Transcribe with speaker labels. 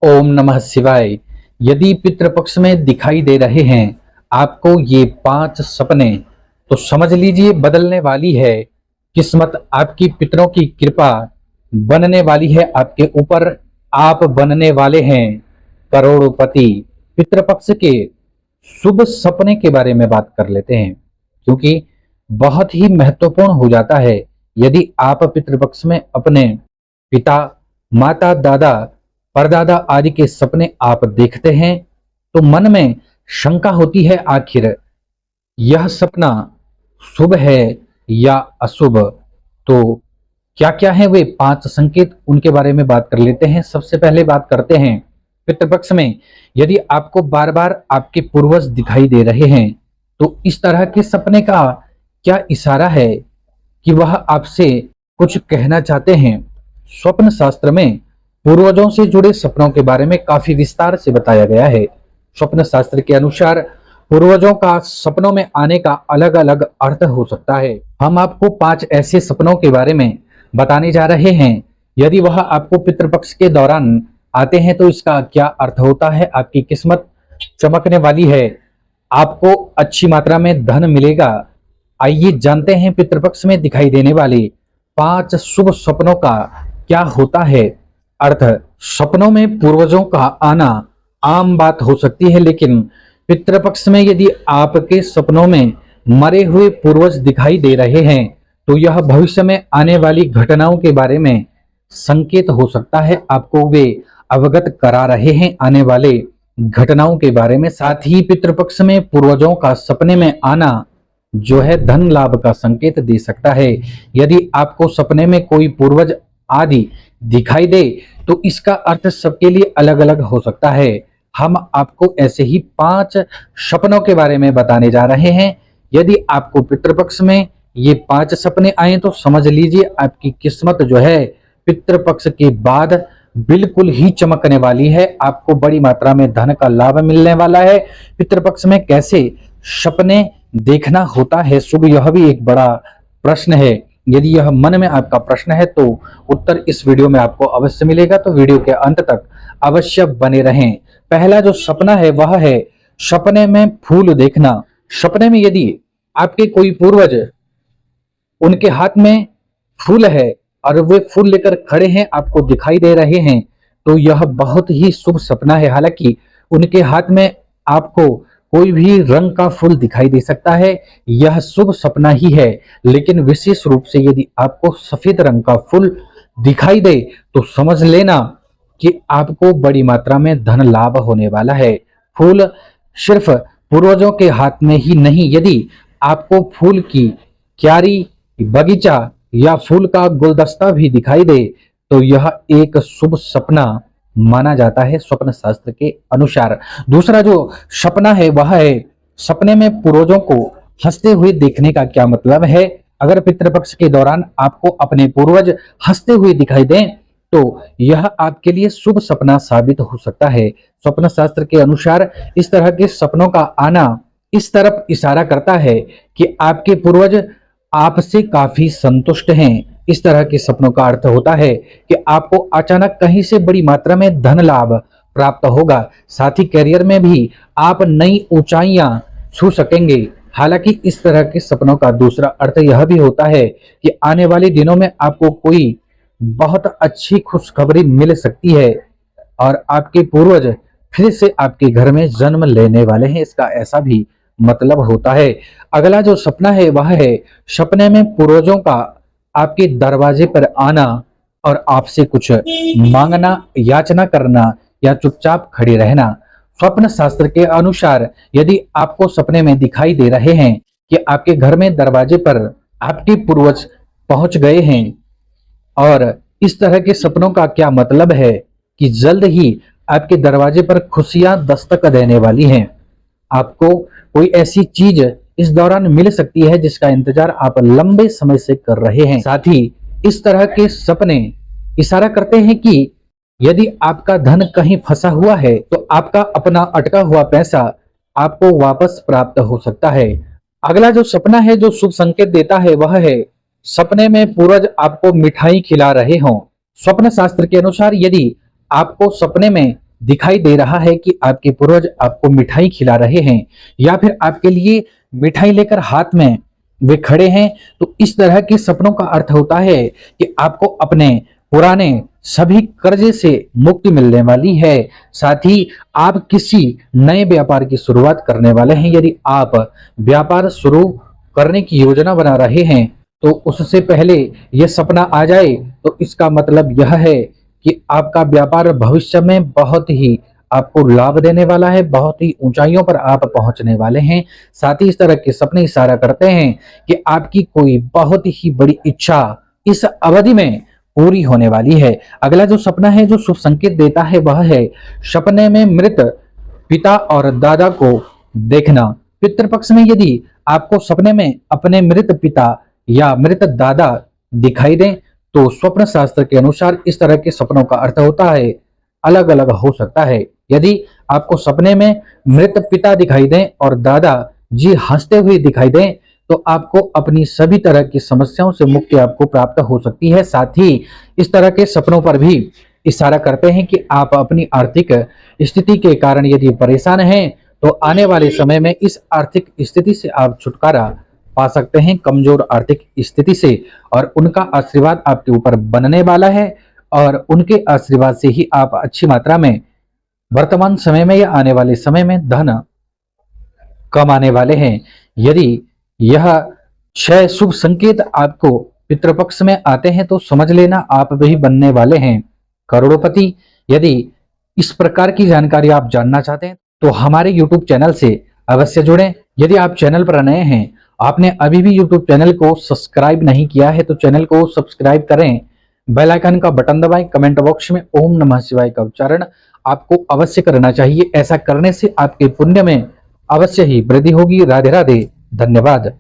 Speaker 1: ओम नमः शिवाय। यदि पितृपक्ष में दिखाई दे रहे हैं आपको ये 5 सपने, तो समझ लीजिए बदलने वाली है किस्मत। आपकी पितरों की कृपा बनने वाली है आपके ऊपर। आप बनने वाले हैं करोड़पति। पितृपक्ष के शुभ सपने के बारे में बात कर लेते हैं, क्योंकि बहुत ही महत्वपूर्ण हो जाता है। यदि आप पितृपक्ष में अपने पिता, माता, दादा, परदादा आदि के सपने आप देखते हैं, तो मन में शंका होती है, आखिर यह सपना शुभ है या अशुभ। तो क्या क्या है वे 5 संकेत, उनके बारे में बात कर लेते हैं। सबसे पहले बात करते हैं पितृपक्ष में यदि आपको बार बार आपके पूर्वज दिखाई दे रहे हैं, तो इस तरह के सपने का क्या इशारा है कि वह आपसे कुछ कहना चाहते हैं। स्वप्न शास्त्र में पूर्वजों से जुड़े सपनों के बारे में काफी विस्तार से बताया गया है। स्वप्न शास्त्र के अनुसार पूर्वजों का सपनों में आने का अलग अलग अर्थ हो सकता है। हम आपको 5 ऐसे सपनों के बारे में बताने जा रहे हैं। यदि वह आपको पितृपक्ष के दौरान आते हैं तो इसका क्या अर्थ होता है। आपकी किस्मत चमकने वाली है, आपको अच्छी मात्रा में धन मिलेगा। आइए जानते हैं पितृपक्ष में दिखाई देने वाले 5 शुभ सपनों का क्या होता है अर्थ। सपनों में पूर्वजों का आना आम बात हो सकती है, लेकिन पितृपक्ष में यदि आपके सपनों में मरे हुए पूर्वज दिखाई दे रहे हैं, तो यह भविष्य में आने वाली घटनाओं के बारे में संकेत हो सकता है। आपको वे अवगत करा रहे हैं आने वाले घटनाओं के बारे में। साथ ही पितृपक्ष में पूर्वजों का सपने में आना जो है धन लाभ का संकेत दे सकता है। यदि आपको सपने में कोई पूर्वज आदि दिखाई दे तो इसका अर्थ सबके लिए अलग अलग हो सकता है। हम आपको ऐसे ही 5 सपनों के बारे में बताने जा रहे हैं। यदि आपको पितृपक्ष में ये 5 सपने आए तो समझ लीजिए आपकी किस्मत जो है पितृपक्ष के बाद बिल्कुल ही चमकने वाली है। आपको बड़ी मात्रा में धन का लाभ मिलने वाला है। पितृपक्ष में कैसे सपने देखना होता है शुभ, यह भी एक बड़ा प्रश्न है। यदि यह मन में आपका प्रश्न है तो उत्तर इस वीडियो में आपको अवश्य मिलेगा, तो वीडियो के अंत तक अवश्य बने रहें। पहला जो सपना है वह है सपने में फूल देखना। सपने में यदि आपके कोई पूर्वज, उनके हाथ में फूल है और वे फूल लेकर खड़े हैं, आपको दिखाई दे रहे हैं, तो यह बहुत ही शुभ सपना है। हालांकि उनके हाथ में आपको कोई भी रंग का फूल दिखाई दे सकता है, यह शुभ सपना ही है। लेकिन विशेष रूप से यदि आपको सफेद रंग का फूल दिखाई दे तो समझ लेना कि आपको बड़ी मात्रा में धन लाभ होने वाला है। फूल सिर्फ पूर्वजों के हाथ में ही नहीं, यदि आपको फूल की क्यारी, बगीचा या फूल का गुलदस्ता भी दिखाई दे तो यह एक शुभ सपना माना जाता है स्वप्न शास्त्र के अनुसार। दूसरा जो सपना है वह है सपने में पूर्वजों को हंसते हुए देखने का क्या मतलब है। अगर पितृपक्ष के दौरान आपको अपने पूर्वज हंसते हुए दिखाई दें तो यह आपके लिए शुभ सपना साबित हो सकता है। स्वप्न शास्त्र के अनुसार इस तरह के सपनों का आना इस तरफ इशारा करता है कि आपके पूर्वज आपसे काफी संतुष्ट हैं। इस तरह के सपनों का अर्थ होता है कि आपको अचानक कहीं से बड़ी मात्रा में धन लाभ प्राप्त होगा। साथ ही करियर में भी आप नई ऊंचाइयां छू सकेंगे। हालांकि इस तरह के सपनों का दूसरा अर्थ यह भी होता है कि आने वाले दिनों में आपको कोई बहुत अच्छी खुशखबरी मिल सकती है और आपके पूर्वज फिर से आपके घर में जन्म लेने वाले हैं, इसका ऐसा भी मतलब होता है। अगला जो सपना है वह है सपने में पूर्वजों का आपके दरवाजे पर आना और आपसे कुछ मांगना, याचना करना या चुपचाप खड़े रहना। स्वप्न शास्त्र के अनुसार यदि आपको सपने में दिखाई दे रहे हैं कि आपके घर में दरवाजे पर आपके पूर्वज पहुंच गए हैं, और इस तरह के सपनों का क्या मतलब है कि जल्द ही आपके दरवाजे पर खुशियां दस्तक देने वाली हैं। आपको कोई ऐसी चीज इस दौरान मिल सकती है जिसका इंतजार आप लंबे समय से कर रहे हैं। साथ ही इस तरह के सपने इशारा करते हैं कि यदि आपका धन कहीं फंसा हुआ है तो आपका अपना अटका हुआ पैसा आपको वापस प्राप्त हो सकता है। अगला जो सपना है जो शुभ संकेत देता है वह है सपने में पूर्वज आपको मिठाई खिला रहे हों। स्वप्न शास्त्र के अनुसार यदि आपको सपने में दिखाई दे रहा है कि आपके पूर्वज आपको मिठाई खिला रहे हैं या फिर आपके लिए मिठाई लेकर हाथ में वे खड़े हैं, तो इस तरह के सपनों का अर्थ होता है कि आपको अपने पुराने सभी कर्जे से मुक्ति मिलने वाली है। साथ ही आप किसी नए व्यापार की शुरुआत करने वाले हैं। यदि आप व्यापार शुरू करने की योजना बना रहे हैं तो उससे पहले यह सपना आ जाए तो इसका मतलब यह है कि आपका व्यापार भविष्य में बहुत ही आपको लाभ देने वाला है, बहुत ही ऊंचाइयों पर आप पहुंचने वाले हैं। साथ ही इस तरह के सपने इशारा करते हैं कि आपकी कोई बहुत ही बड़ी इच्छा इस अवधि में पूरी होने वाली है। अगला जो सपना है जो शुभ संकेत देता है वह है सपने में मृत पिता और दादा को देखना। पितृपक्ष में यदि आपको सपने में अपने मृत पिता या मृत दादा दिखाई दें तो स्वप्न शास्त्र के अनुसार इस तरह के सपनों का अर्थ होता है अलग अलग हो सकता है। यदि आपको सपने में मृत पिता दिखाई दें और दादा जी हंसते हुए दिखाई दें तो आपको अपनी सभी तरह की समस्याओं से मुक्ति आपको प्राप्त हो सकती है। साथ ही इस तरह के सपनों पर भी इशारा करते हैं कि आप अपनी आर्थिक स्थिति के कारण यदि परेशान हैं तो आने वाले समय में इस आर्थिक स्थिति से आप छुटकारा पा सकते हैं, कमजोर आर्थिक स्थिति से, और उनका आशीर्वाद आपके ऊपर बनने वाला है और उनके आशीर्वाद से ही आप अच्छी मात्रा में वर्तमान समय में या आने वाले समय में धन कमाने वाले हैं। यदि यह 6 शुभ संकेत आपको पितृपक्ष में आते हैं तो समझ लेना आप भी बनने वाले हैं करोड़पति। यदि इस प्रकार की जानकारी आप जानना चाहते हैं तो हमारे YouTube चैनल से अवश्य जुड़ें। यदि आप चैनल पर नए हैं, आपने अभी भी YouTube चैनल को सब्सक्राइब नहीं किया है तो चैनल को सब्सक्राइब करें, बेल आइकन का बटन दबाएं, कमेंट बॉक्स में ओम नमः शिवाय का उच्चारण आपको अवश्य करना चाहिए। ऐसा करने से आपके पुण्य में अवश्य ही वृद्धि होगी। राधे राधे, धन्यवाद।